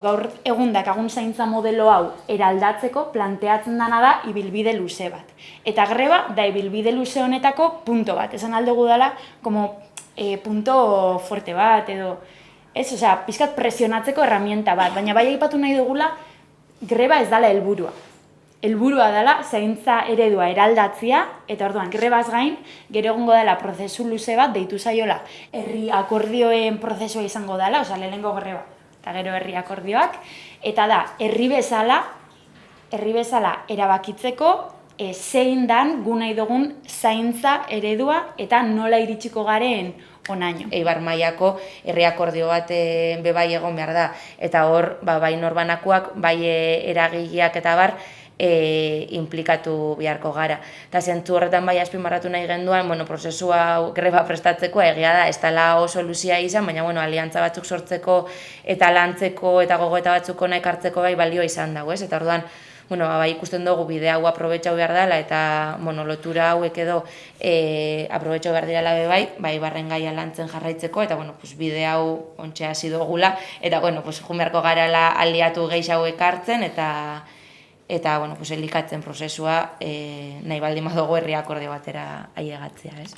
Gaur egun dakagun zaintza modelo hau eraldatzeko planteatzen dana da ibilbide luze bat. Eta greba da ibilbide luze honetako punto bat. Esan aldugu dela, punto fuerte bat edo, pixkat presionatzeko herramienta bat. Baina bai aipatu nahi dugula, greba ez dela helburua. Helburua dela zaintza eredua eraldatzea, eta orduan grebaz gain, gero egongo dela prozesu luze bat deitu zaiola. Herri akordioen prozesua izango dela, lehenengo greba. Eta gero herri akordioak, eta da, herri bezala erabakitzeko zein dan gu nahi dugun zaintza eredua eta nola iritsiko garen honaino. Eibar mailako herri akordio bat bebai egon behar da, eta hor, bai norbanakoak, bai eragileak eta bar, implikatu beharko gara. Eta zentzu horretan bai azpimarratu nahi genduan, prozesua greba prestatzeko egia da, ez dela oso luzia izan, baina aliantza batzuk sortzeko eta lantzeko eta gogoeta batzuk ona ekartzeko bai balio izan dago, ez? Eta orduan, bai ikusten dugu bide hau aprobetxau behar dela eta lotura hauek edo aprobetxau behar direla bai barren gaia lantzen jarraitzeko eta bide hau ontxe hasi dugula eta jun beharko garala aliatu gehiago ekartzen eta elikatzen prozesua nahi baldin badugu herri akordio batera ailegatzea, ez?